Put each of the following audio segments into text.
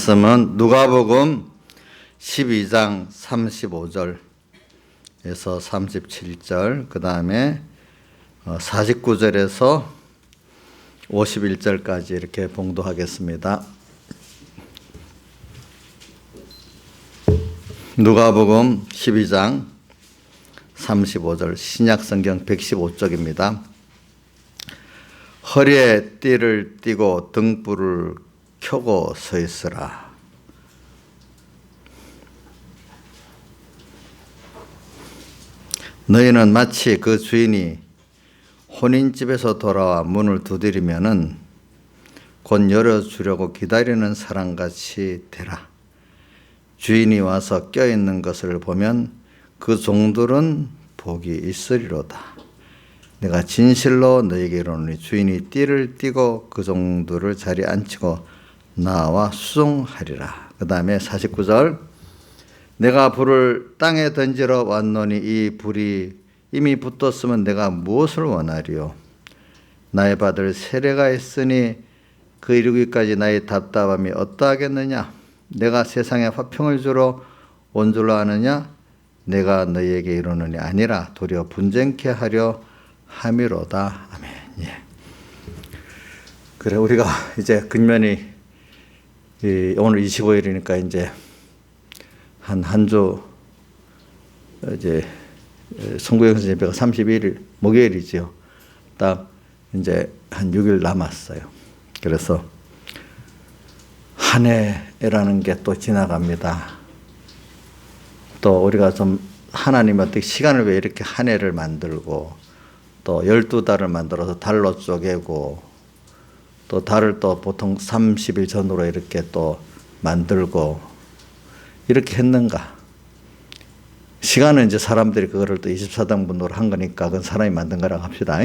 말씀은 누가복음 12장 35절에서 37절, 그 다음에 49절에서 51절까지 이렇게 봉독하겠습니다. 누가복음 12장 35절, 신약성경 115쪽입니다. 허리에 띠를 띠고 등불을 켜고 서 있으라. 너희는 마치 그 주인이 혼인집에서 돌아와 문을 두드리면은 곧 열어주려고 기다리는 사람같이 되라. 주인이 와서 껴있는 것을 보면 그 종들은 복이 있으리로다. 내가 진실로 너희에게 이르노니 주인이 띠를 띠고 그 종들을 자리에 앉히고 나와 수종하리라. 그 다음에 49절, 내가 불을 땅에 던지러 왔노니 이 불이 이미 붙었으면 내가 무엇을 원하리요? 나의 받을 세례가 있으니 그 이루기까지 나의 답답함이 어떠하겠느냐? 내가 세상에 화평을 주러 온 줄로 아느냐? 내가 너희에게 이르노니 아니라 도리어 분쟁케 하려 함이로다. 아멘. 예. 그래, 우리가 이제 근면이 오늘 25일이니까 이제 한 주 이제 송구영 예배가 31일 목요일이죠. 딱 이제 한 6일 남았어요. 그래서 한 해라는 게 또 지나갑니다. 또 우리가 좀 하나님 어떻게 시간을 왜 이렇게 한 해를 만들고 또 12달을 만들어서 달로 쪼개고 또 달을 또 보통 30일 전으로 이렇게 또 만들고 이렇게 했는가? 시간은 이제 사람들이 그거를 또 24등분으로 한 거니까 그건 사람이 만든 거라고 합시다.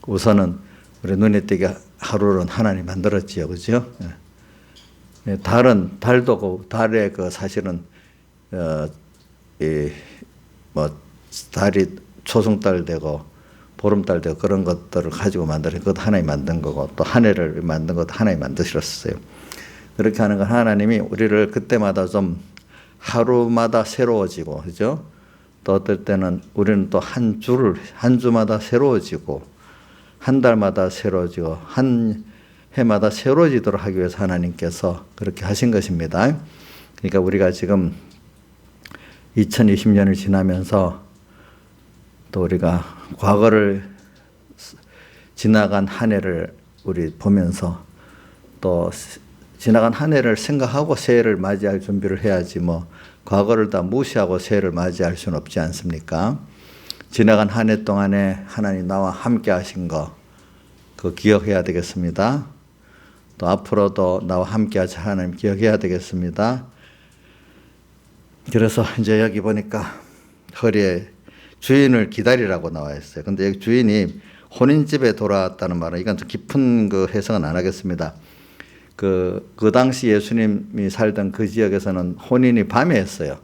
우선은 우리 눈에 띄게 하루는 하나님 만들었지요. 그죠? 달도 그 달에 그 사실은 달이 초승달 되고 보름달 되고 그런 것들을 가지고 만들어 그것도 하나님이 만든 거고 또 한 해를 만든 것도 하나님이 만드셨어요. 그렇게 하는 건 하나님이 우리를 그때마다 좀 하루마다 새로워지고, 그죠? 또 어떨 때는 우리는 또 한 주마다 새로워지고 한 달마다 새로워지고 한 해마다 새로워지도록 하기 위해서 하나님께서 그렇게 하신 것입니다. 그러니까 우리가 지금 2020년을 지나면서 또 우리가 과거를 지나간 한 해를 우리 보면서 또 지나간 한 해를 생각하고 새해를 맞이할 준비를 해야지 뭐 과거를 다 무시하고 새해를 맞이할 수는 없지 않습니까? 지나간 한 해 동안에 하나님 나와 함께 하신 거 그거 기억해야 되겠습니다. 또 앞으로도 나와 함께 하실 하나님 기억해야 되겠습니다. 그래서 이제 여기 보니까 허리에 주인을 기다리라고 나와 있어요. 근데 여기 주인이 혼인집에 돌아왔다는 말은 이건 좀 깊은 그 해석은 안 하겠습니다. 그 당시 예수님이 살던 그 지역에서는 혼인이 밤에 했어요.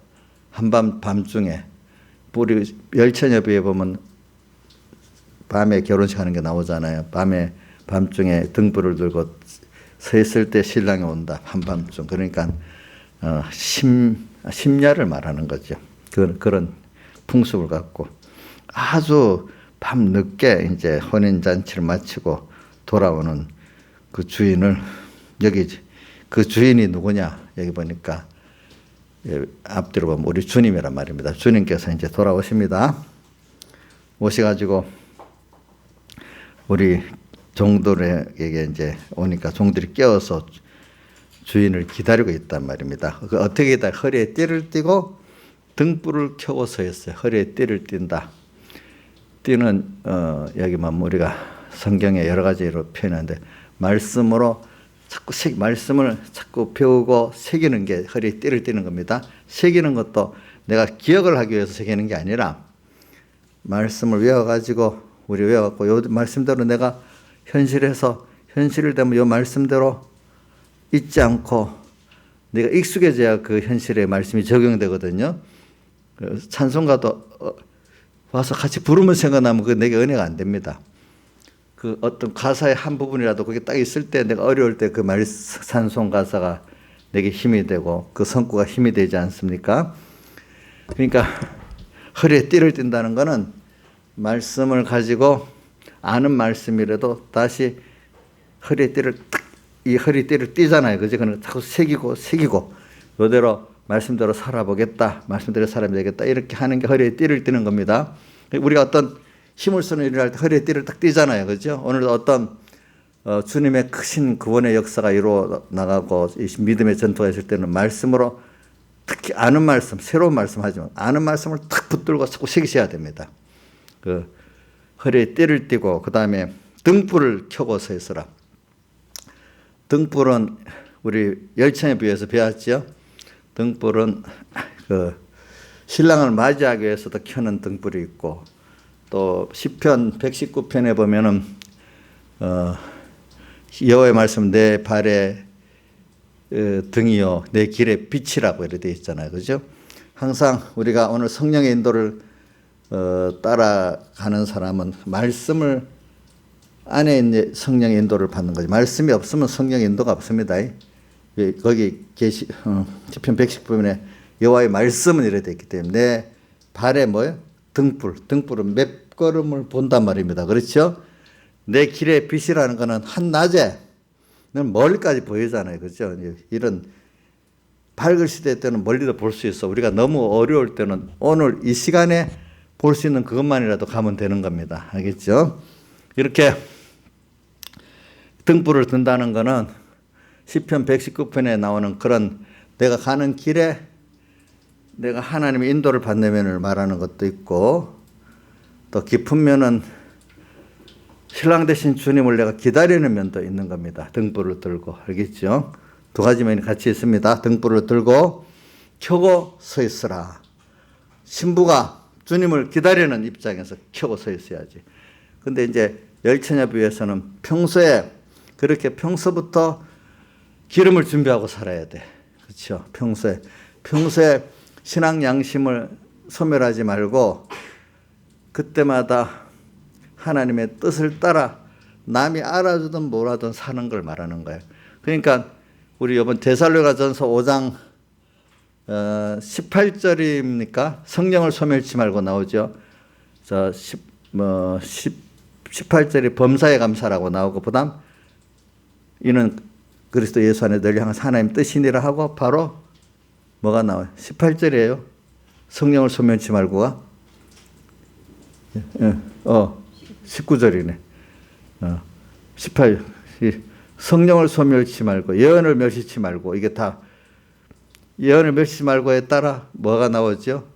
밤중에. 우리 열처녀비에 보면 밤에 결혼식 하는 게 나오잖아요. 밤중에 등불을 들고 서 있을 때 신랑이 온다. 한밤중. 그러니까 심야를 말하는 거죠. 그런 풍습을 갖고 아주 밤 늦게 이제 혼인잔치를 마치고 돌아오는 그 주인을 여기 그 주인이 누구냐 여기 보니까 앞뒤로 보면 우리 주님이란 말입니다. 주님께서 이제 돌아오십니다. 오셔가지고 우리 종들에게 이제 오니까 종들이 깨어서 주인을 기다리고 있단 말입니다. 어떻게 다 허리에 띠를 띠고 등불을 켜고 서 있어요. 허리에 띠를 띈다. 띠는 여기만 우리가 성경에 여러 가지로 표현하는데 말씀으로 말씀을 자꾸 배우고 새기는 게 허리에 띠를 띠는 겁니다. 새기는 것도 내가 기억을 하기 위해서 새기는 게 아니라 말씀을 외워가지고 우리 외워갖고 요 말씀대로 내가 현실을 되면 요 말씀대로 잊지 않고 내가 익숙해져야 그 현실의 말씀이 적용되거든요. 찬송가도 와서 같이 부르면 생각나면 그 내게 은혜가 안 됩니다. 그 어떤 가사의 한 부분이라도 거기 딱 있을 때 내가 어려울 때 그 찬송 가사가 내게 힘이 되고 그 성구가 힘이 되지 않습니까? 그러니까 허리에 띠를 띈다는 것은 말씀을 가지고 아는 말씀이라도 다시 허리에 띠를 이 허리띠를 띠잖아요. 그죠? 그는 자꾸 새기고 이대로 말씀대로 살아보겠다. 말씀대로 살아야 되겠다. 이렇게 하는 게 허리에 띠를 띠는 겁니다. 우리가 어떤 힘을 쓰는 일을 할 때 허리에 띠를 딱 띠잖아요. 그죠? 오늘도 어떤 주님의 크신 구원의 역사가 이루어 나가고 이 믿음의 전투가 있을 때는 말씀으로 특히 아는 말씀, 새로운 말씀 하지만 아는 말씀을 탁 붙들고 자꾸 새기셔야 됩니다. 그 허리에 띠를 띠고 그 다음에 등불을 켜고 서 있으라. 등불은 우리 열천에 비해서 배웠죠. 등불은 그 신랑을 맞이하기 위해서도 켜는 등불이 있고 또 시편 119편에 보면은 여호와의 말씀 내 발에 등이요 내 길에 빛이라고 이렇게 되어 있잖아요. 그죠? 항상 우리가 오늘 성령의 인도를 따라가는 사람은 말씀을 안에 이제 성령의 인도를 받는 거죠. 말씀이 없으면 성령의 인도가 없습니다. 거기 시편 119편에 여호와의 말씀은 이래 되어 있기 때문에 내 발에 뭐예요? 등불은 몇 걸음을 본단 말입니다. 그렇죠? 내 길의 빛이라는 것은 한낮에는 멀리까지 보이잖아요. 그렇죠? 이런 밝을 시대 때는 멀리도 볼 수 있어. 우리가 너무 어려울 때는 오늘 이 시간에 볼 수 있는 그것만이라도 가면 되는 겁니다. 알겠죠? 이렇게 등불을 든다는 것은 시편 119편에 나오는 그런 내가 가는 길에 내가 하나님의 인도를 받는 면을 말하는 것도 있고 또 깊은 면은 신랑 되신 주님을 내가 기다리는 면도 있는 겁니다. 등불을 들고. 알겠죠? 두 가지 면이 같이 있습니다. 등불을 들고 켜고 서 있으라. 신부가 주님을 기다리는 입장에서 켜고 서 있어야지. 근데 이제 열처녀비에서는 평소에 그렇게 평소부터 기름을 준비하고 살아야 돼. 그렇죠? 평소에 신앙 양심을 소멸하지 말고 그때마다 하나님의 뜻을 따라 남이 알아주든 뭐라든 사는 걸 말하는 거예요. 그러니까 우리 이번 데살로니가전서 5장 18절입니까? 성령을 소멸치 말고 나오죠. 18절이 범사에 감사라고 나오고 그다음 이는 그리스도 예수 안에 널리 향한 하나님 뜻이니라 하고 바로 뭐가 나와요? 18절이에요. 성령을 소멸치 말고가 19절이네. 18 성령을 소멸치 말고 예언을 멸시치 말고 이게 다 예언을 멸시치 말고에 따라 뭐가 나오죠?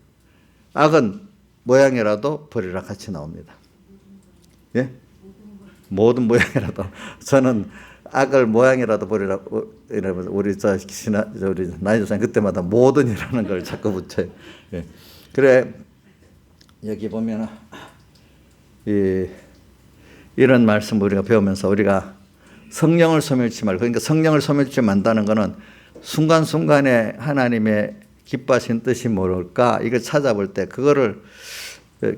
악은 모양이라도 버리라 같이 나옵니다. 예? 모든 모양이라도 저는 악을 모양이라도 버리라고 우리 나이 조사님 그때마다 모든이라는 걸 자꾸 붙여요. 예. 그래 여기 보면 이런 말씀 우리가 배우면서 우리가 성령을 소멸치 말고 그러니까 성령을 소멸치 만다는 것은 순간순간에 하나님의 기뻐하신 뜻이 뭘까 이걸 찾아볼 때 그거를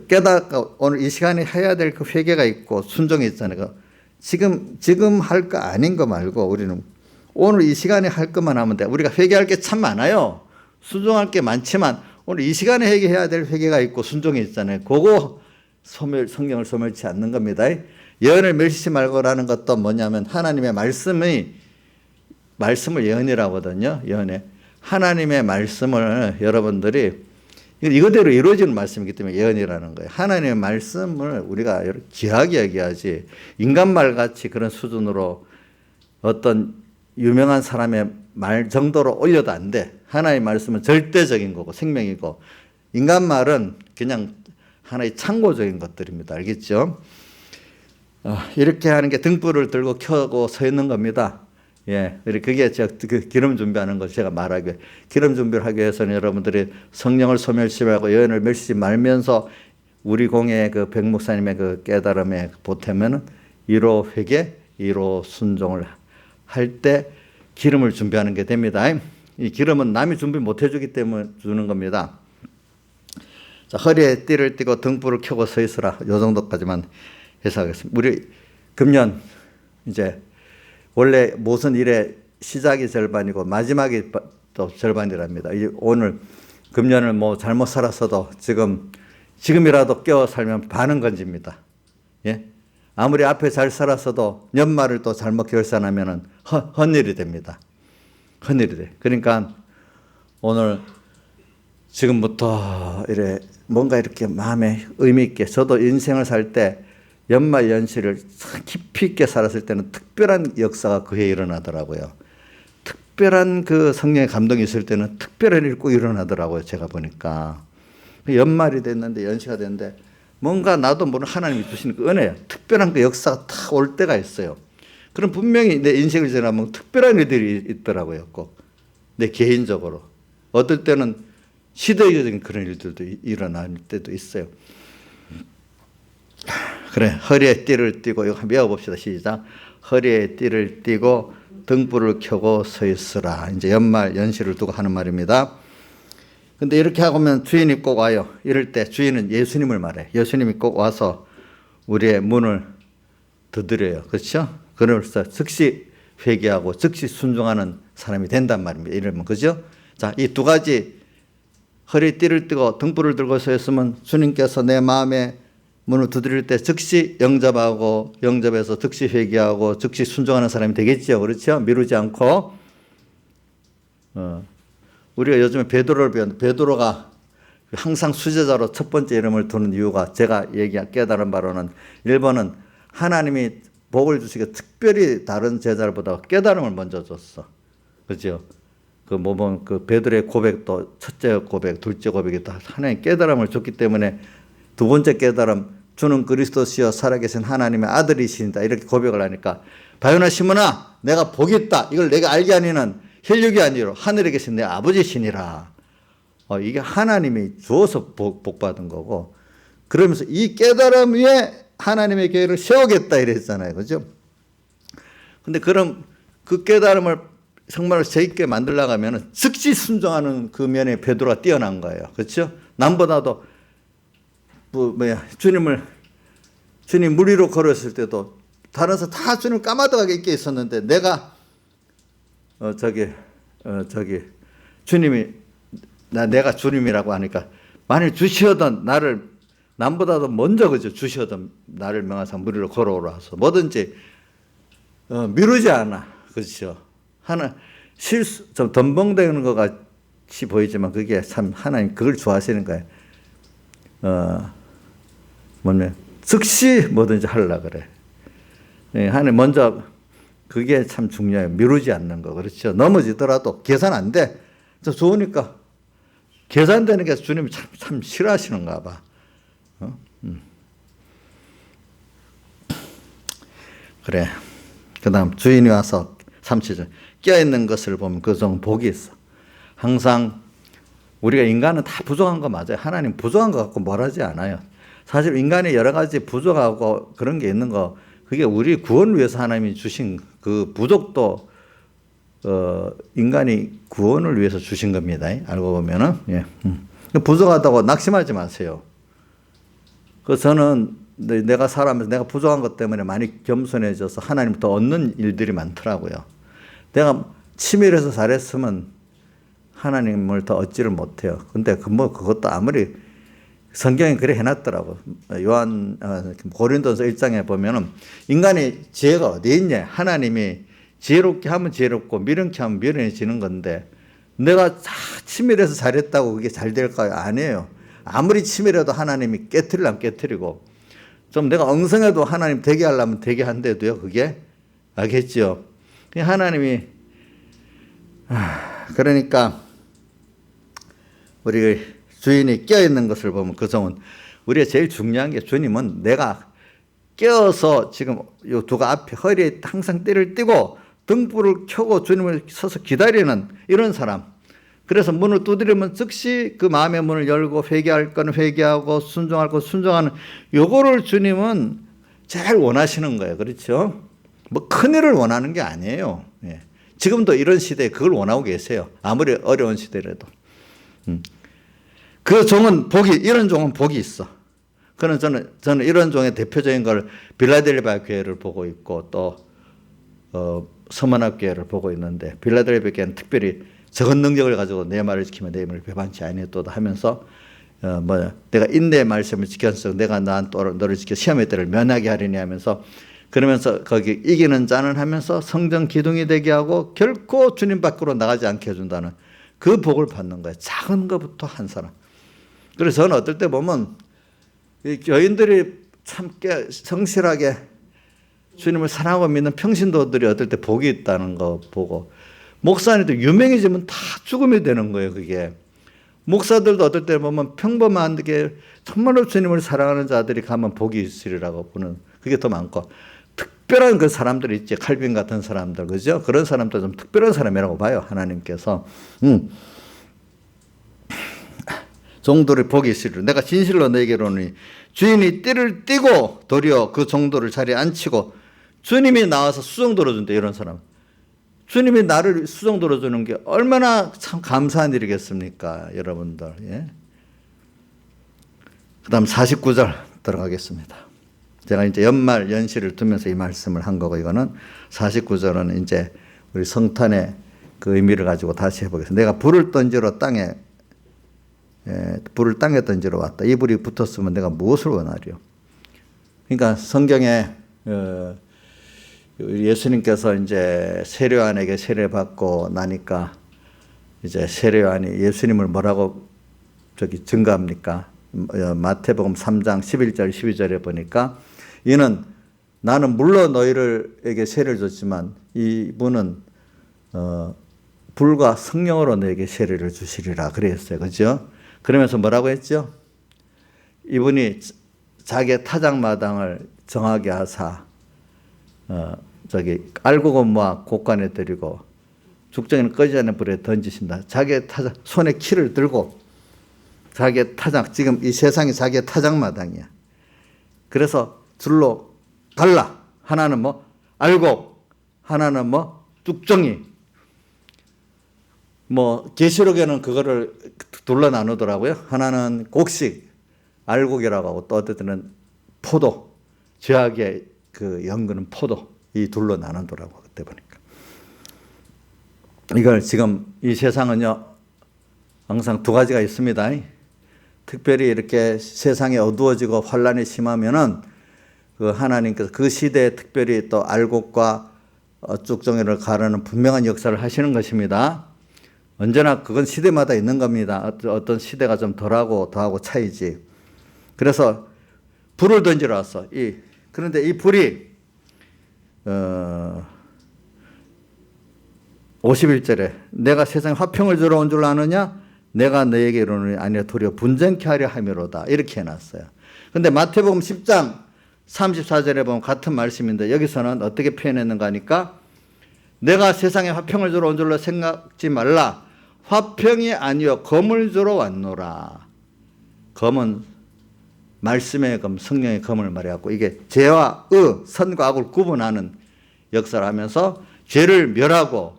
깨닫고 오늘 이 시간에 해야 될 그 회개가 있고 순종이 있잖아요. 지금 할 거 아닌 거 말고 우리는 오늘 이 시간에 할 것만 하면 돼. 우리가 회개할 게 참 많아요. 순종할 게 많지만 오늘 이 시간에 회개해야 될 회개가 있고 순종이 있잖아요. 그거 성령을 소멸치 않는 겁니다. 예언을 멸시치 말고라는 것도 뭐냐면 하나님의 말씀을 예언이라고 하거든요. 예언에 하나님의 말씀을 여러분들이 이거대로 이루어지는 말씀이기 때문에 예언이라는 거예요. 하나님의 말씀을 우리가 귀하게 여겨야지 인간말 같이 그런 수준으로 어떤 유명한 사람의 말 정도로 올려도 안 돼. 하나님의 말씀은 절대적인 거고 생명이고 인간말은 그냥 하나의 참고적인 것들입니다. 알겠죠? 이렇게 하는 게 등불을 들고 켜고 서 있는 겁니다. 예, 그게 그 기름 준비하는 걸 제가 말하기 위해 기름 준비를 하기 위해서는 여러분들이 성령을 소멸치 말고 예언을 멸시지 말면서 우리 공의 그 백목사님의 그 깨달음에 보태면은 1호 회개, 1호 순종을 할 때 기름을 준비하는 게 됩니다. 이 기름은 남이 준비 못 해주기 때문에 주는 겁니다. 자, 허리에 띠를 띠고 등불을 켜고 서 있으라. 요 정도까지만 해석하겠습니다. 우리 금년 이제 원래 무슨 일에 시작이 절반이고 마지막이 또 절반이랍니다. 오늘 금년을 뭐 잘못 살았어도 지금이라도 깨어 살면 반은 건집니다. 예? 아무리 앞에 잘 살았어도 연말을 또 잘못 결산하면은 헛일이 됩니다. 헛일이 돼. 그러니까 오늘 지금부터 뭔가 이렇게 마음에 의미 있게, 저도 인생을 살 때 연말 연시를 깊이 있게 살았을 때는 특별한 역사가 그 해에 일어나더라고요. 특별한 그 성령의 감동이 있을 때는 특별한 일이 꼭 일어나더라고요. 제가 보니까 연말이 됐는데, 연시가 됐는데 뭔가 나도 모르는 하나님이 주시는 그 은혜야. 특별한 그 역사가 딱 올 때가 있어요. 그럼 분명히 내 인생을 지나면 특별한 일들이 있더라고요. 꼭 내 개인적으로. 어떨 때는 시대적인 그런 일들도 일어날 때도 있어요. 그래, 허리에 띠를 띠고, 이거 한번 외워봅시다. 시작. 허리에 띠를 띠고 등불을 켜고 서 있으라. 이제 연말 연시를 두고 하는 말입니다. 근데 이렇게 하면 주인이 꼭 와요. 이럴 때 주인은 예수님을 말해. 예수님이 꼭 와서 우리의 문을 두드려요. 그렇죠? 그래서 즉시 회개하고 즉시 순종하는 사람이 된단 말입니다. 이러면, 그죠? 자, 이 두 가지, 허리에 띠를 띠고 등불을 들고 서 있으면 주님께서 내 마음에 문을 두드릴 때 즉시 영접하고, 영접해서 즉시 회개하고 즉시 순종하는 사람이 되겠죠. 그렇죠? 미루지 않고. 우리가 요즘에 베드로를 배웠는데, 베드로가 항상 수제자로 첫 번째 이름을 두는 이유가, 제가 깨달은 바로는 1번은 하나님이 복을 주시게 특별히 다른 제자들보다 깨달음을 먼저 줬어. 그죠? 그 베드로의 고백도 첫째 고백, 둘째 고백이 다 하나님 깨달음을 줬기 때문에, 두 번째 깨달음, 주는 그리스도시여 살아계신 하나님의 아들이신다, 이렇게 고백을 하니까, 바요나 시몬아, 내가 복이 있다. 이걸 내가 알게 아니는 혈육이 아니로 하늘에 계신 내 아버지시니라. 이게 하나님이 주어서 복 받은 거고, 그러면서 이 깨달음 위에 하나님의 교회를 세우겠다 이랬잖아요. 그죠? 근데 그럼 그 깨달음을 정말 재있게 만들려고 하면 즉시 순종하는 그 면에 베드로가 뛰어난 거예요. 그렇죠? 남보다도 주님 물 위로 걸었을 때도 다른 사람 다 주님 까마득하게 있게 있었는데, 내가 주님이 내가 주님이라고 하니까, 만일 주시어던 나를, 남보다도 먼저 그죠, 주시어던 나를 명하사 물 위로 걸어오라 하소. 뭐든지 미루지 않아. 그렇죠? 좀 덤벙대는 것 같이 보이지만 그게 참 하나님 그걸 좋아하시는 거예요. 즉시 뭐든지 하려고 그래. 하나님 먼저, 그게 참 중요해요. 미루지 않는 거. 그렇죠? 넘어지더라도 계산 안 돼. 좋으니까. 계산되는 게 주님이 참 싫어하시는가 봐. 그래. 그 다음 주인이 와서 3절 껴있는 것을 보면 그중 복이 있어. 항상 우리가 인간은 다 부족한 거 맞아요. 하나님 부족한 거 갖고 뭘 하지 않아요. 사실 인간이 여러 가지 부족하고 그런 게 있는 거, 그게 우리 구원을 위해서 하나님이 주신 그 부족도 인간이 구원을 위해서 주신 겁니다. 알고 보면은. 예. 부족하다고 낙심하지 마세요. 저는 내가 살아가면서 내가 부족한 것 때문에 많이 겸손해져서 하나님 더 얻는 일들이 많더라고요. 내가 치밀해서 잘했으면 하나님을 더 얻지를 못해요. 근데 그것도 아무리 성경에 그래 해놨더라고. 고린도서 1장에 보면은 인간의 지혜가 어디 있냐. 하나님이 지혜롭게 하면 지혜롭고 미련케 하면 미련해지는 건데, 내가 치밀해서 잘했다고 그게 잘 될까요? 아니에요. 아무리 치밀해도 하나님이 깨트리려면 깨트리고, 좀 내가 엉성해도 하나님 되게 하려면 되게 한대도요. 그게 알겠죠? 하나님이 그러니까 우리 주인이 껴있는 것을 보면 그성은, 우리가 제일 중요한 게, 주님은 내가 껴서 지금 요 두가 앞에 허리에 항상 띠를 띠고 등불을 켜고 주님을 서서 기다리는 이런 사람. 그래서 문을 두드리면 즉시 그 마음의 문을 열고, 회개할 건 회개하고 순종할 건 순종하는, 요거를 주님은 제일 원하시는 거예요. 그렇죠? 뭐 큰일을 원하는 게 아니에요. 예. 지금도 이런 시대에 그걸 원하고 계세요. 아무리 어려운 시대라도. 그 종은 이런 종은 복이 있어. 그는 저는 이런 종의 대표적인 걸 빌라델비아 교회를 보고 있고, 또 서문학교회를 보고 있는데 빌라델피아 교회는 특별히 적은 능력을 가지고 내 말을 지키면 내 힘을 배반치 아니했도다 하면서 내가 인내의 말씀을 지켰어. 내가 너를 지켜 시험의 때를 면하게 하리니 하면서 그러면서 거기 이기는 자는 하면서 성전 기둥이 되게 하고 결코 주님 밖으로 나가지 않게 해준다는 그 복을 받는 거예요. 작은 것부터 한 사람. 그래서 저는 어떨 때 보면 이 교인들이 참 성실하게 주님을 사랑하고 믿는 평신도들이 어떨 때 복이 있다는 거 보고 목사님도 유명해지면 다 죽음이 되는 거예요. 그게 목사들도 어떨 때 보면 평범하게 정말로 주님을 사랑하는 자들이 가면 복이 있으리라고 보는 그게 더 많고 특별한 그 사람들이 있지. 칼빈 같은 사람들 그죠? 그런 사람들 좀 특별한 사람이라고 봐요. 하나님께서 종들의 복이 있으리라. 내가 진실로 너에게 이르노니 주인이 띠를 띠고 도리어 그 종도를 자리에 앉히고 주님이 나와서 수종 들어준대. 이런 사람 주님이 나를 수종 들어주는 게 얼마나 참 감사한 일이겠습니까 여러분들. 예? 그 다음 49절 들어가겠습니다. 제가 이제 연말 연시를 두면서 이 말씀을 한 거고 이거는 49절은 이제 우리 성탄의 그 의미를 가지고 다시 해보겠습니다. 내가 불을 던지러 땅에 던지러 왔다. 이 불이 붙었으면 내가 무엇을 원하리요? 그러니까 성경에 예수님께서 이제 세례요한에게 세례받고 나니까 이제 세례요한이 예수님을 뭐라고 증거합니까? 마태복음 3장 11절 12절에 보니까 이는 나는 물론 너희들에게 세례를 줬지만 이분은 불과 성령으로 너에게 세례를 주시리라 그랬어요. 그죠? 그러면서 뭐라고 했죠? 이분이 자기의 타작마당을 정하게 하사 알곡은 모아 곡간에 들이고 죽정이는 꺼지지 않는 불에 던지신다. 자기의 타작 손에 키를 들고 자기의 타작 지금 이 세상이 자기의 타작마당이야. 그래서 둘로 갈라. 하나는 뭐 알곡, 하나는 뭐 죽정이. 뭐 계시록에는 그거를 둘로 나누더라고요. 하나는 곡식, 알곡이라고 하고 또 어떤 때는 포도, 죄악의 그 연근은 포도. 이 둘로 나누더라고 그때 보니까. 이걸 지금 이 세상은요 항상 두 가지가 있습니다. 특별히 이렇게 세상이 어두워지고 환란이 심하면은 그 하나님께서 그 시대에 특별히 또 알곡과 쭉정이를 가르는 분명한 역사를 하시는 것입니다. 언제나 그건 시대마다 있는 겁니다. 어떤 시대가 좀 덜하고 더하고 차이지. 그래서 불을 던지러 왔어. 그런데 이 불이 51절에 내가 세상에 화평을 주러 온 줄 아느냐? 내가 너에게 이르노니 아니라 도리어 분쟁케 하려 함이로다. 이렇게 해놨어요. 그런데 마태복음 10장 34절에 보면 같은 말씀인데 여기서는 어떻게 표현했는가 하니까 내가 세상에 화평을 주러 온 줄로 생각지 말라. 화평이 아니요 검을 주러 왔노라. 검은 말씀의 검, 성령의 검을 말해갖고 이게 죄와 선과 악을 구분하는 역사를 하면서 죄를 멸하고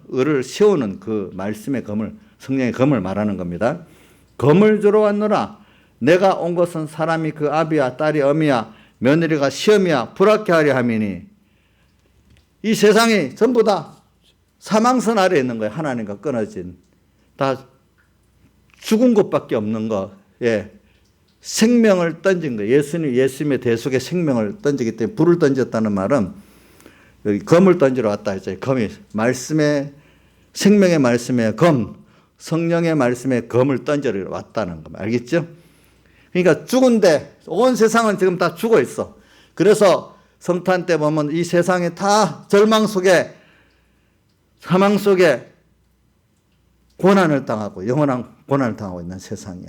의를 세우는 그 말씀의 검을, 성령의 검을 말하는 겁니다. 검을 주러 왔노라. 내가 온 것은 사람이 그 아비야 딸이 어미야 며느리가 시험이야 불합게 하려 함이니. 이 세상이 전부 다 사망선 아래에 있는 거예요. 하나님과 끊어진 다 죽은 것밖에 없는 거. 예. 생명을 던진 거예요. 예수님의 대속에 생명을 던지기 때문에 불을 던졌다는 말은 여기 검을 던지러 왔다 했죠. 검이 말씀의 생명의 말씀의 검, 성령의 말씀의 검을 던지러 왔다는 거 알겠죠? 그러니까 죽은데 온 세상은 지금 다 죽어 있어. 그래서 성탄 때 보면 이 세상이 다 절망 속에 사망 속에 고난을 당하고 영원한 고난을 당하고 있는 세상이야.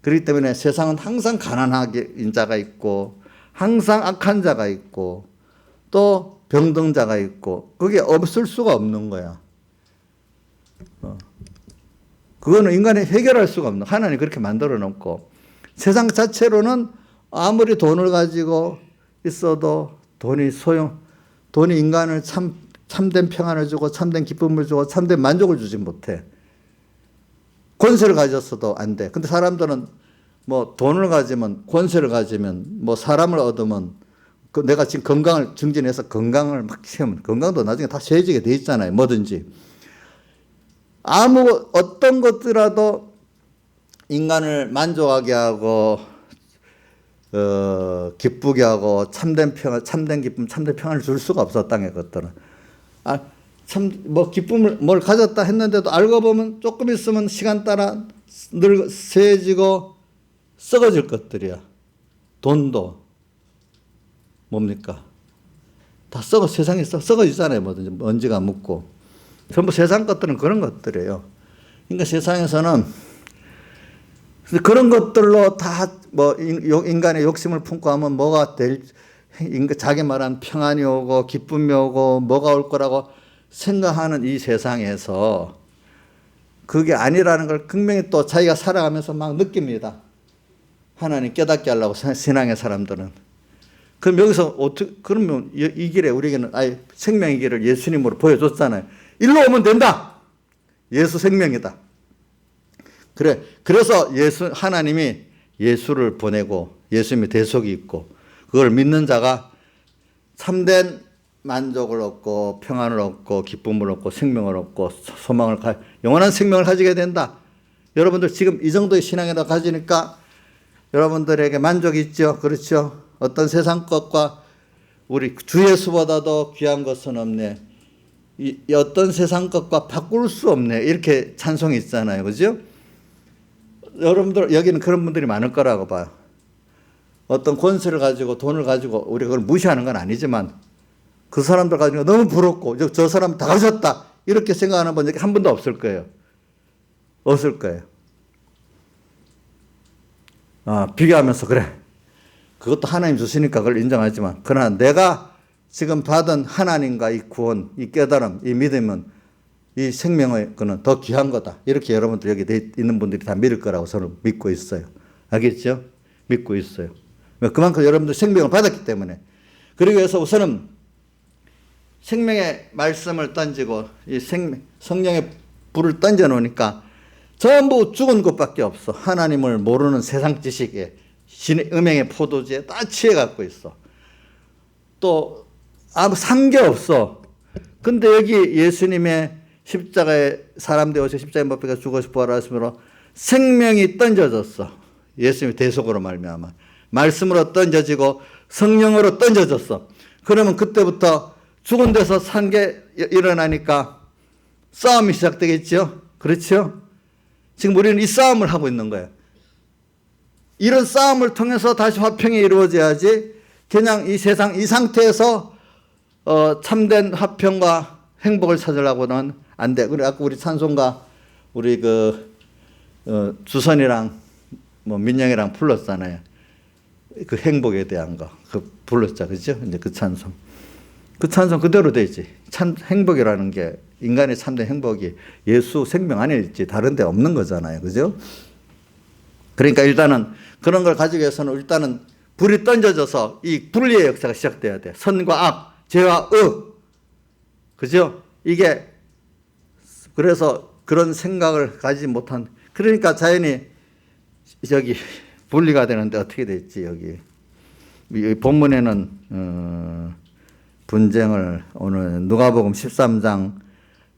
그렇기 때문에 세상은 항상 가난한 자가 있고 항상 악한 자가 있고 또 병등자가 있고 그게 없을 수가 없는 거야. 그거는 인간이 해결할 수가 없는 거야. 하나님이 그렇게 만들어 놓고 세상 자체로는 아무리 돈을 가지고 있어도 돈이 인간을 참된 평안을 주고 참된 기쁨을 주고 참된 만족을 주지 못해. 권세를 가졌어도 안 돼. 근데 사람들은 뭐 돈을 가지면 권세를 가지면 뭐 사람을 얻으면 그 내가 지금 건강을 증진해서 건강을 막 세우면 건강도 나중에 다 세워지게 돼 있잖아요. 뭐든지. 어떤 것들라도 인간을 만족하게 하고, 기쁘게 하고, 참된 평화, 참된 기쁨, 참된 평안을 줄 수가 없어, 땅의 것들은. 기쁨을 뭘 가졌다 했는데도 알고 보면 조금 있으면 시간 따라 늘 세지고 썩어질 것들이야. 돈도. 뭡니까? 다 세상에 썩어지잖아요. 뭐든지 먼지가 묻고. 전부 세상 것들은 그런 것들이에요. 그러니까 세상에서는 그런 것들로 다 인간의 욕심을 품고 하면 뭐가 자기 말한 평안이 오고 기쁨이 오고 뭐가 올 거라고 생각하는 이 세상에서 그게 아니라는 걸 분명히 또 자기가 살아가면서 막 느낍니다. 하나님 깨닫게 하려고 신앙의 사람들은. 그럼 여기서 그러면 이 길에 우리에게는 생명의 길을 예수님으로 보여줬잖아요. 일로 오면 된다. 예수 생명이다. 그래서 하나님이 예수를 보내고 예수님의 대속이 있고 그걸 믿는 자가 참된 만족을 얻고 평안을 얻고 기쁨을 얻고 생명을 얻고 영원한 생명을 가지게 된다. 여러분들 지금 이 정도의 신앙이라도 가지니까 여러분들에게 만족이 있죠. 그렇죠. 어떤 세상 것과 우리 주 예수보다도 귀한 것은 없네. 이 어떤 세상 것과 바꿀 수 없네. 이렇게 찬송이 있잖아요. 그죠? 여러분들 여기는 그런 분들이 많을 거라고 봐요. 어떤 권세를 가지고 돈을 가지고 우리가 그걸 무시하는 건 아니지만 그 사람들 가지고 너무 부럽고 저 사람 다 가졌다 이렇게 생각하는 분 한 분도 없을 거예요. 없을 거예요. 비교하면서 그래. 그것도 하나님 주시니까 그걸 인정하지만 그러나 내가 지금 받은 하나님과 이 구원, 이 깨달음, 이 믿음은 이 생명의 그는 더 귀한 거다. 이렇게 여러분들 여기 있는 분들이 다 믿을 거라고 저는 믿고 있어요. 알겠죠? 믿고 있어요. 그만큼 여러분들 생명을 받았기 때문에. 그러기 위해서 우선은 생명의 말씀을 던지고 이 성령의 불을 던져 놓으니까 전부 죽은 것밖에 없어. 하나님을 모르는 세상 지식에 신의 음행의 포도주에 다 취해갖고 있어. 또 아무 산 게 없어. 근데 여기 예수님의 십자가에 사람 되어서 십자가에 못 박혀 죽어서 부활하심으로 생명이 던져졌어. 예수님의 대속으로 말미암아 말씀으로 던져지고 성령으로 던져졌어. 그러면 그때부터 죽은 데서 산 게 일어나니까 싸움이 시작되겠죠. 그렇죠? 지금 우리는 이 싸움을 하고 있는 거예요. 이런 싸움을 통해서 다시 화평이 이루어져야지 그냥 이 세상 이 상태에서 참된 화평과 행복을 찾으려고는 안 돼. 그래 아까 우리 찬송가 우리 주선이랑 민영이랑 불렀잖아요. 그 행복에 대한 거 불렀죠, 그죠? 이제 그 찬송 그대로 되지. 행복이라는 게 인간의 참된 행복이 예수 생명 안에 있지 다른 데 없는 거잖아요, 그죠? 그러니까 일단은 그런 걸 가지기 위해서는 일단은 불이 던져져서 이 분리의 역사가 시작돼야 돼. 선과 악, 죄와 그죠? 이게 그래서 그런 생각을 가지지 못한 그러니까 자연이 저기 분리가 되는데 어떻게 됐지 여기 이 본문에는 분쟁을 오늘 누가복음 13장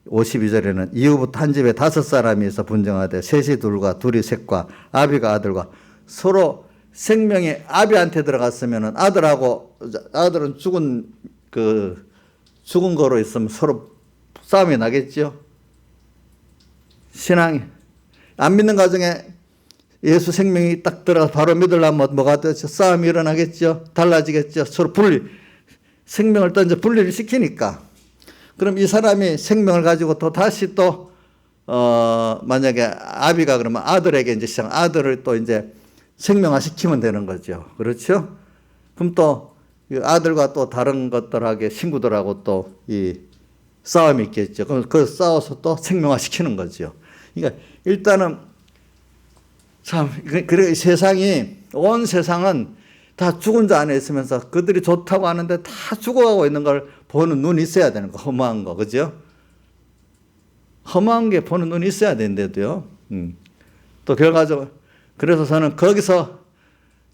52절에는 이후부터 한 집에 5사람이 있어 분쟁하되 셋이 둘과 둘이 셋과 아비가 아들과 서로 생명이 아비한테 들어갔으면 아들은 죽은 거로 있으면 서로 싸움이 나겠죠. 신앙이 안 믿는 가정에 예수 생명이 딱 들어가 바로 믿으려면 뭐가 되죠? 싸움이 일어나겠죠. 달라지겠죠. 서로 생명을 던져 분리를 시키니까. 그럼 이 사람이 생명을 가지고 또 다시 만약에 아비가 그러면 아들에게 이제 아들을 또 이제 생명화 시키면 되는 거죠. 그렇죠? 그럼 또 아들과 또 다른 것들하고 친구들하고 또 이 싸움이 있겠죠. 그럼 그 싸워서 또 생명화 시키는 거죠. 그러니까 일단은 참, 그래 온 세상은 다 죽은 자 안에 있으면서 그들이 좋다고 하는데 다 죽어가고 있는 걸 보는 눈이 있어야 되는 거, 허무한 거, 그죠? 허무한 게 보는 눈이 있어야 되는데도요. 또 결과적으로, 그래서 저는 거기서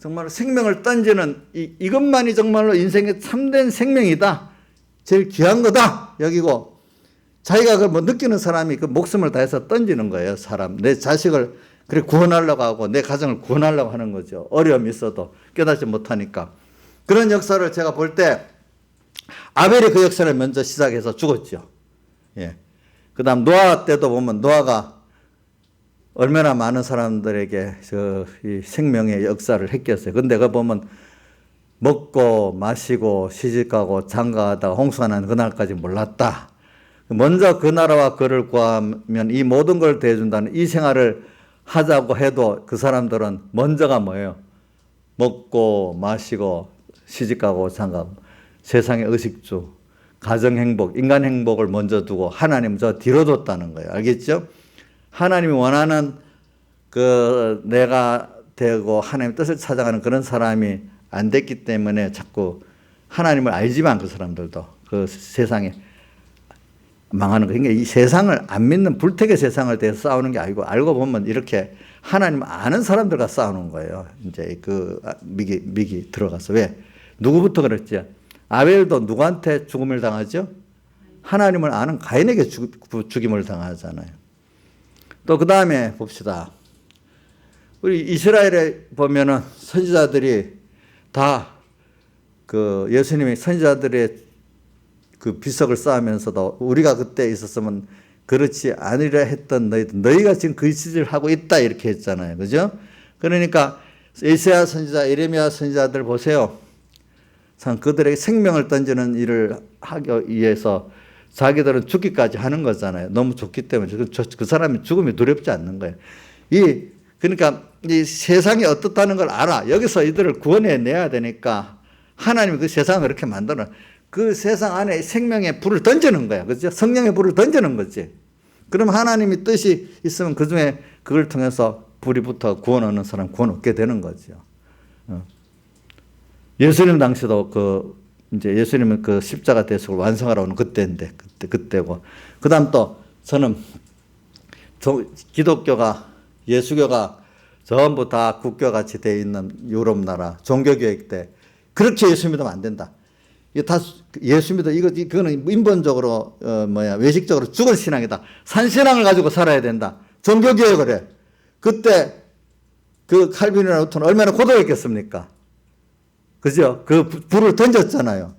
정말 생명을 던지는 이것만이 정말로 인생의 참된 생명이다. 제일 귀한 거다. 여기고 자기가 그걸 뭐 느끼는 사람이 그 목숨을 다해서 던지는 거예요. 사람. 내 자식을 그래 구원하려고 하고 내 가정을 구원하려고 하는 거죠. 어려움이 있어도 깨닫지 못하니까. 그런 역사를 제가 볼 때 아벨이 그 역사를 먼저 시작해서 죽었죠. 예. 그 다음 노아 때도 보면 노아가 얼마나 많은 사람들에게 이 생명의 역사를 했겠어요. 근데 그거 보면 먹고 마시고 시집가고 장가하다가 홍수가 난 그날까지 몰랐다. 먼저 그 나라와 그를 구하면 이 모든 걸 대해준다는 이 생활을 하자고 해도 그 사람들은 먼저가 뭐예요? 먹고 마시고 시집가고 장가하고 세상의 의식주, 가정 행복, 인간 행복을 먼저 두고 하나님 저 뒤로 뒀다는 거예요. 알겠죠? 하나님이 원하는 그 내가 되고 하나님 뜻을 찾아가는 그런 사람이 안 됐기 때문에 자꾸 하나님을 알지만 그 사람들도 그 세상에 망하는 거. 그러니까 이 세상을 안 믿는 불택의 세상을 대해서 싸우는 게 아니고 알고 보면 이렇게 하나님 아는 사람들과 싸우는 거예요. 이제 그 미기 들어가서. 왜? 누구부터 그랬지? 아벨도 누구한테 죽음을 당하죠? 하나님을 아는 가인에게 죽임을 당하잖아요. 또 그 다음에 봅시다. 우리 이스라엘에 보면은 선지자들이 다 그 예수님이 선지자들의 그 비석을 쌓으면서도 우리가 그때 있었으면 그렇지 아니라 했던 너희가 지금 그 짓을 하고 있다 이렇게 했잖아요. 그죠? 그러니까 예사야 선지자, 예레미야 선지자들 보세요. 참 그들에게 생명을 던지는 일을 하기 위해서 자기들은 죽기까지 하는 거잖아요. 너무 좋기 때문에 그 사람이 죽음이 두렵지 않는 거예요. 그러니까 이 세상이 어떻다는 걸 알아. 여기서 이들을 구원해내야 되니까 하나님이 그 세상을 그렇게 만들어 그 세상 안에 생명의 불을 던지는 거야. 그죠? 성령의 불을 던지는 거지. 그럼 하나님이 뜻이 있으면 그 중에 그걸 통해서 불이 붙어 구원 얻는 사람 구원 얻게 되는 거죠. 예수님 당시도 이제 예수님은 그 십자가 대속을 완성하러 오는 그때인데, 그때고. 그 다음 또 저는 기독교가, 예수교가 전부 다 국교같이 되어 있는 유럽 나라, 종교교육 때 그렇게 예수 믿으면 안 된다. 이거 다 예수 믿어. 그거는 인본적으로, 외식적으로 죽은 신앙이다. 산신앙을 가지고 살아야 된다. 종교교육을 해. 그때 그 칼빈이나 루터는 얼마나 고독했겠습니까? 그죠? 그 불을 던졌잖아요.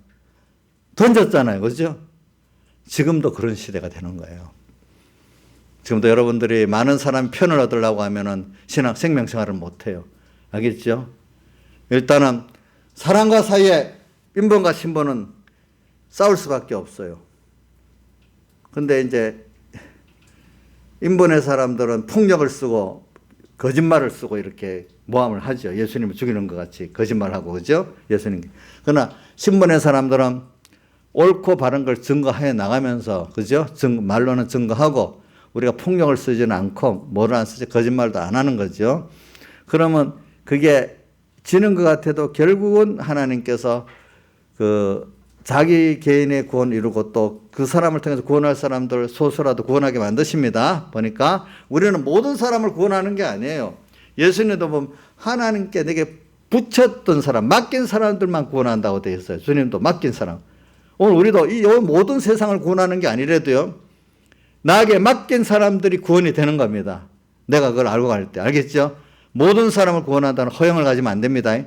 그죠? 지금도 그런 시대가 되는 거예요. 지금도 여러분들이 많은 사람 편을 얻으려고 하면은 생명 생활을 못 해요. 알겠죠? 일단은 사람과 사이에 인본과 신본은 싸울 수밖에 없어요. 근데 이제 인본의 사람들은 폭력을 쓰고 거짓말을 쓰고 이렇게 모함을 하죠. 예수님을 죽이는 것 같이 거짓말하고, 그죠? 예수님. 그러나 신본의 사람들은 옳고 바른 걸 증거해 나가면서, 그죠? 말로는 증거하고 우리가 폭력을 쓰지는 않고 뭐를 안 쓰지 거짓말도 안 하는 거죠. 그러면 그게 지는 것 같아도 결국은 하나님께서 그 자기 개인의 구원 이루고 또 그 사람을 통해서 구원할 사람들 소수라도 구원하게 만드십니다. 보니까 우리는 모든 사람을 구원하는 게 아니에요. 예수님도 보면 하나님께 내게 붙였던 사람, 맡긴 사람들만 구원한다고 되어 있어요. 주님도 맡긴 사람. 오늘 우리도 이 모든 세상을 구원하는 게 아니래도요. 나에게 맡긴 사람들이 구원이 되는 겁니다. 내가 그걸 알고 갈 때. 알겠죠? 모든 사람을 구원한다는 허영을 가지면 안 됩니다.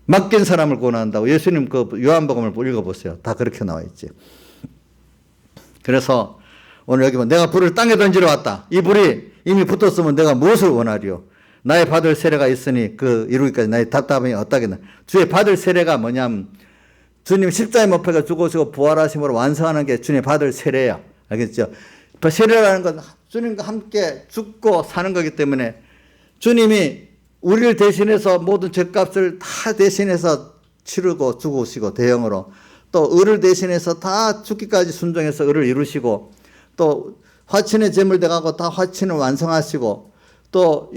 맡긴 사람을 구원한다고 예수님 그 요한복음을 읽어보세요. 다 그렇게 나와 있지. 그래서 오늘 여기 보면 내가 불을 땅에 던지러 왔다. 이 불이 이미 붙었으면 내가 무엇을 원하리요? 나의 받을 세례가 있으니 그 이루기까지 나의 답답함이 어떠겠나. 주의 받을 세례가 뭐냐면 주님 십자가에 못 박혀 죽으시고 부활하심으로 완성하는 게 주님 받을 세례야. 알겠죠? 세례라는 건 주님과 함께 죽고 사는 거기 때문에 주님이 우리를 대신해서 모든 죄값을 다 대신해서 치르고 죽으시고 대형으로 또 을을 대신해서 다 죽기까지 순종해서 을을 이루시고 또 화친의 제물 돼가고 다 화친을 완성하시고 또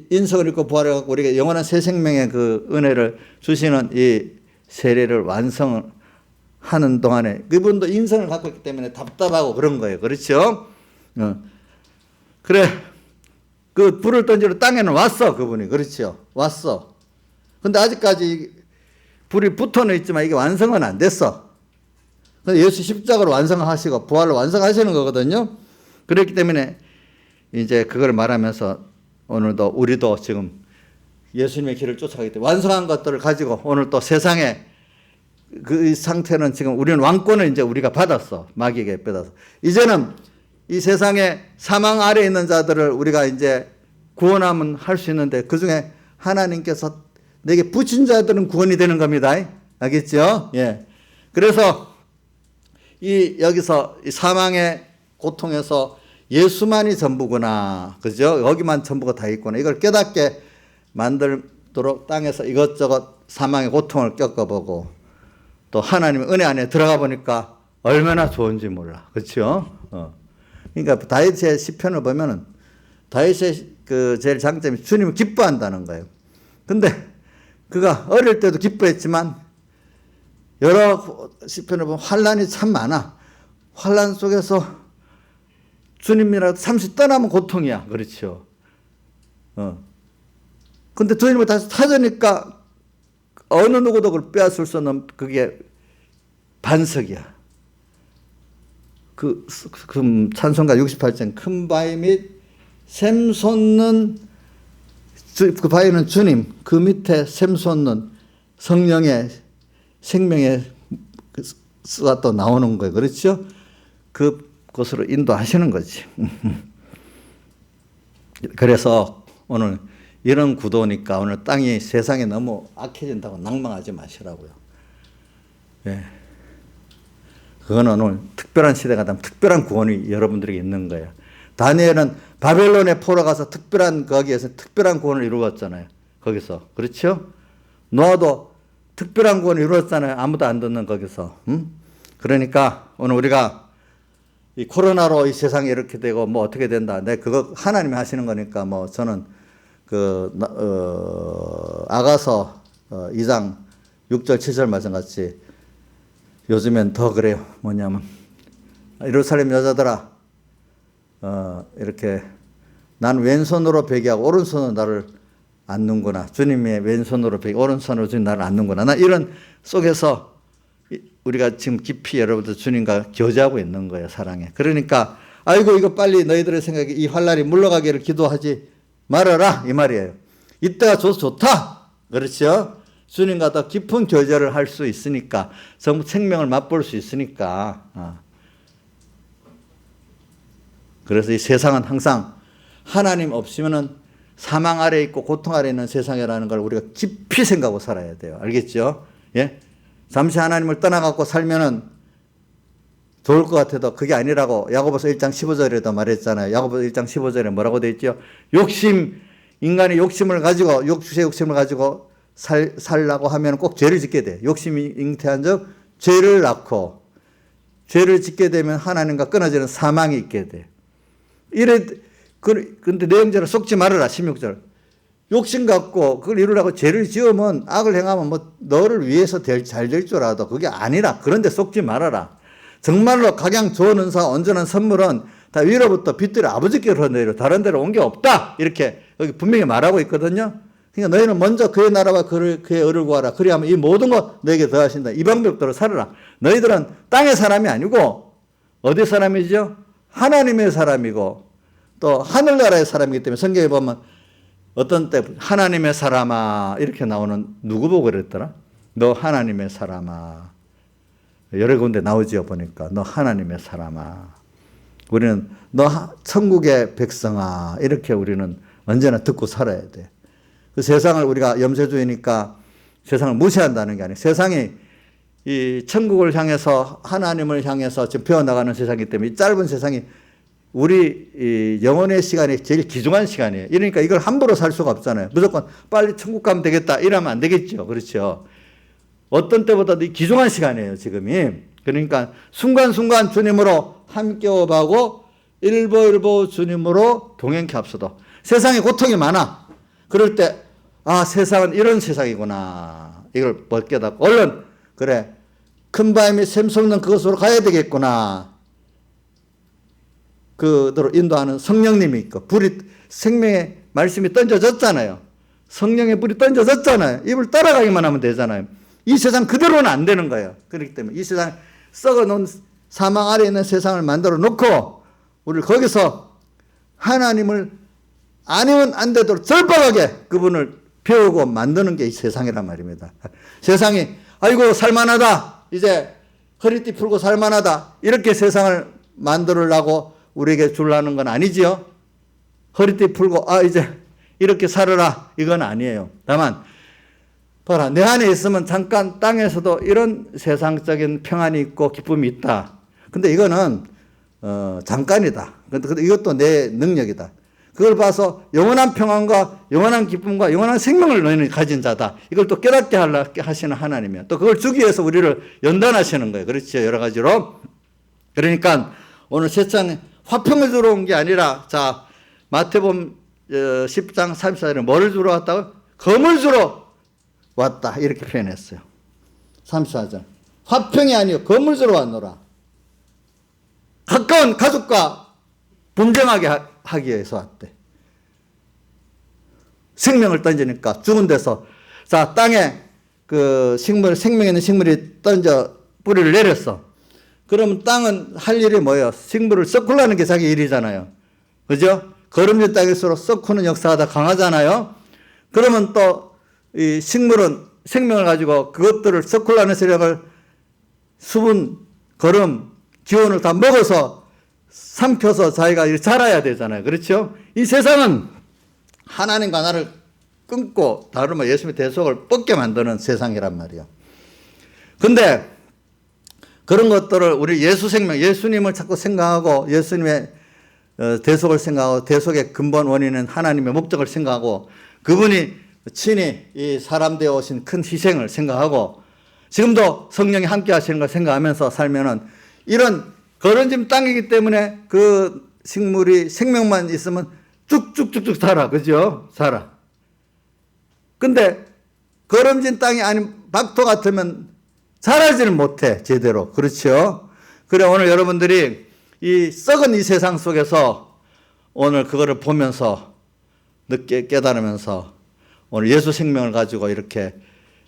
인석을 입고 부활해갖고 우리에게 영원한 새 생명의 그 은혜를 주시는 이 세례를 완성하는 동안에 그분도 인성을 갖고 있기 때문에 답답하고 그런 거예요. 그렇죠? 그래. 그 불을 던지러 땅에는 왔어, 그분이. 그렇죠. 왔어. 근데 아직까지 불이 붙어는 있지만 이게 완성은 안 됐어. 근데 예수 십자가로 완성하시고 부활로 완성하시는 거거든요. 그렇기 때문에 이제 그걸 말하면서 오늘도 우리도 지금 예수님의 길을 쫓아가기 때문에 완성한 것들을 가지고 오늘 또 세상에 그 상태는 지금 우리는 왕권을 이제 우리가 받았어. 마귀에게 뺏어서. 이제는 이 세상에 사망 아래에 있는 자들을 우리가 이제 구원하면 할 수 있는데 그 중에 하나님께서 내게 붙인 자들은 구원이 되는 겁니다. 알겠죠? 예. 그래서 여기서 이 사망의 고통에서 예수만이 전부구나. 그죠? 여기만 전부가 다 있구나. 이걸 깨닫게 만들도록 땅에서 이것저것 사망의 고통을 겪어보고 또 하나님의 은혜 안에 들어가 보니까 얼마나 좋은지 몰라. 그렇죠? 그러니까 다윗의 시편을 보면은 다윗의 그 제일 장점이 주님을 기뻐한다는 거예요. 근데 그가 어릴 때도 기뻐했지만 여러 시편을 보면 환란이 참 많아. 환란 속에서 주님이라도 잠시 떠나면 고통이야. 그렇죠? 근데 주님을 다시 찾으니까 어느 누구도 그걸 빼앗을 수 없는 그게 반석이야. 그 찬송가 68장 큰 바위 및 샘솟는 그 바위는 주님, 그 밑에 샘솟는 성령의 생명의 수가 또 나오는 거예요. 그렇죠? 그곳으로 인도하시는 거지. 그래서 오늘 이런 구도니까 오늘 땅이 세상에 너무 악해진다고 낭망하지 마시라고요. 예. 그거는 오늘 특별한 시대가 되면 특별한 구원이 여러분들에게 있는 거예요. 다니엘은 바벨론에 포로 가서 거기에서 특별한 구원을 이루었잖아요. 거기서. 그렇죠? 노아도 특별한 구원을 이루었잖아요. 아무도 안 듣는 거기서. 그러니까 오늘 우리가 이 코로나로 이 세상이 이렇게 되고 뭐 어떻게 된다. 그거 하나님이 하시는 거니까 뭐 저는 아가서 2장 6절 7절 말씀 같이 요즘엔 더 그래요. 뭐냐면 예루살렘 여자들아 이렇게 난 왼손으로 베개하고 오른손으로 나를 안는구나. 주님의 왼손으로 베개 오른손으로 주님 나를 안는구나. 나 이런 속에서 우리가 지금 깊이 여러분들 주님과 교제하고 있는 거예요. 사랑에. 그러니까 아이고 이거 빨리 너희들의 생각에 이 환란이 물러가기를 기도하지 말아라 이 말이에요. 이때가 좋다. 그렇죠? 주님과 더 깊은 교제를 할 수 있으니까 생명을 맛볼 수 있으니까. 그래서 이 세상은 항상 하나님 없이면은 사망 아래 있고 고통 아래 있는 세상이라는 걸 우리가 깊이 생각하고 살아야 돼요. 알겠죠? 예? 잠시 하나님을 떠나갖고 살면은 좋을 것 같아도 그게 아니라고 야고보서 1장 15절에도 말했잖아요. 야고보서 1장 15절에 뭐라고 되어 있죠? 인간이 욕심을 가지고 육체의 욕심을 가지고 살라고 하면 꼭 죄를 짓게 돼. 욕심이 잉태한 적 죄를 낳고 죄를 짓게 되면 하나님과 끊어지는 사망이 있게 돼. 근데 내 형제를 속지 말아라. 16절. 욕심 갖고 그걸 이루라고 죄를 지으면 악을 행하면 뭐 너를 위해서 잘 될 줄 알아도 그게 아니라. 그런데 속지 말아라. 정말로 각양 좋은 은사 온전한 선물은 다 위로부터 빛들이 아버지께로 내려 다른 데로 온 게 없다. 이렇게 여기 분명히 말하고 있거든요. 그러니까 너희는 먼저 그의 나라와 그의 의를 구하라. 그리하면 이 모든 것 너에게 더하신다. 이 방법대로 살아라. 너희들은 땅의 사람이 아니고 어디 사람이죠? 하나님의 사람이고 또 하늘나라의 사람이기 때문에 성경에 보면 어떤 때 하나님의 사람아 이렇게 나오는 누구 보고 그랬더라? 너 하나님의 사람아. 여러 군데 나오지요 보니까 너 하나님의 사람아. 우리는 너 천국의 백성아 이렇게 우리는 언제나 듣고 살아야 돼. 그 세상을 우리가 염세주의니까 세상을 무시한다는 게 아니에요. 세상이 이 천국을 향해서 하나님을 향해서 지금 배워나가는 세상이기 때문에 이 짧은 세상이 우리 이 영혼의 시간이 제일 귀중한 시간이에요. 이러니까 이걸 함부로 살 수가 없잖아요. 무조건 빨리 천국 가면 되겠다 이러면 안 되겠죠. 그렇죠. 어떤 때보다도 귀중한 시간이에요. 지금이. 그러니까 순간순간 주님으로 함께 오가고 일보일보 주님으로 동행케 합시다. 세상에 고통이 많아. 그럴 때 세상은 이런 세상이구나. 이걸 못 깨닫고 얼른 그래 큰 바위 및 샘 솟는 그것으로 가야 되겠구나. 그대로 인도하는 성령님이 있고 불이 생명의 말씀이 던져졌잖아요. 성령의 불이 던져졌잖아요. 이걸 따라가기만 하면 되잖아요. 이 세상 그대로는 안 되는 거예요. 그렇기 때문에 이 세상 썩어놓은 사망 아래에 있는 세상을 만들어 놓고 우리를 거기서 하나님을 아니면 안 되도록 절박하게 그분을 배우고 만드는 게 이 세상이란 말입니다. 세상이 아이고 살만하다. 이제 허리띠 풀고 살만하다. 이렇게 세상을 만들려고 우리에게 주려는 건 아니지요. 허리띠 풀고 이제 이렇게 살아라. 이건 아니에요. 다만 봐라. 내 안에 있으면 잠깐 땅에서도 이런 세상적인 평안이 있고 기쁨이 있다. 근데 이거는 잠깐이다. 근데 이것도 내 능력이다. 그걸 봐서 영원한 평안과 영원한 기쁨과 영원한 생명을 너희는 가진 자다. 이걸 또 깨닫게 하시는 하나님이에요. 또 그걸 주기 위해서 우리를 연단하시는 거예요. 그렇죠. 여러 가지로. 그러니까 오늘 세상에 화평을 주러 온 게 아니라 자 마태복음 10장 34절에 뭐를 주러 왔다고? 검을 주러 왔다. 이렇게 표현했어요. 34절. 화평이 아니요 검을 주러 왔노라. 가까운 가족과 분쟁하게 하기 위해서 왔대. 생명을 던지니까 죽은 데서 자 땅에 그 식물 생명 있는 식물이 던져 뿌리를 내렸어. 그러면 땅은 할 일이 뭐예요? 식물을 썩으려는 게 자기 일이잖아요. 그죠? 거름진 땅일수록 썩는 역사가 더 강하잖아요. 그러면 또 이 식물은 생명을 가지고 그것들을 썩으려는 세력을 수분, 거름, 기온을 다 먹어서 삼켜서 자기가 자라야 되잖아요. 그렇죠? 이 세상은 하나님과 나를 끊고 다르면 예수님의 대속을 뻗게 만드는 세상이란 말이에요. 근데 그런 것들을 우리 예수 생명, 예수님을 자꾸 생각하고 예수님의 대속을 생각하고 대속의 근본 원인은 하나님의 목적을 생각하고 그분이 친히 이 사람 되어 오신 큰 희생을 생각하고 지금도 성령이 함께 하시는 걸 생각하면서 살면은 이런 거름진 땅이기 때문에 그 식물이 생명만 있으면 쭉쭉쭉쭉 살아. 그죠? 살아. 근데 거름진 땅이 아닌 박토 같으면 자라지는 못해. 제대로. 그렇죠? 그래 오늘 여러분들이 이 썩은 이 세상 속에서 오늘 그거를 보면서 늦게 깨달으면서 오늘 예수 생명을 가지고 이렇게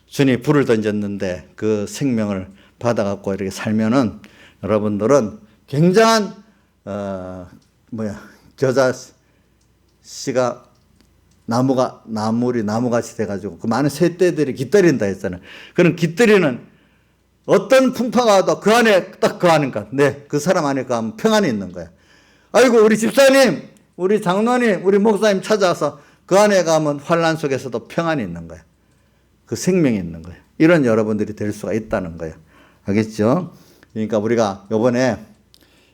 주님이 불을 던졌는데 그 생명을 받아갖고 이렇게 살면은 여러분들은 굉장한 겨자 씨가 나물이 나무같이 돼가지고 그 많은 새떼들이 깃들인다 했잖아요. 그런 깃들이는 어떤 풍파가 와도 그 안에 딱 그 안인가. 네, 그 사람 안에 가면 평안이 있는 거야. 아이고 우리 집사님, 우리 장로님, 우리 목사님 찾아와서 그 안에 가면 환란 속에서도 평안이 있는 거야. 그 생명이 있는 거야. 이런 여러분들이 될 수가 있다는 거야. 알겠죠? 그러니까 우리가 이번에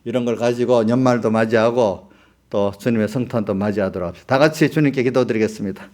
이런 걸 가지고 연말도 맞이하고 또 주님의 성탄도 맞이하도록 합시다. 다 같이 주님께 기도드리겠습니다.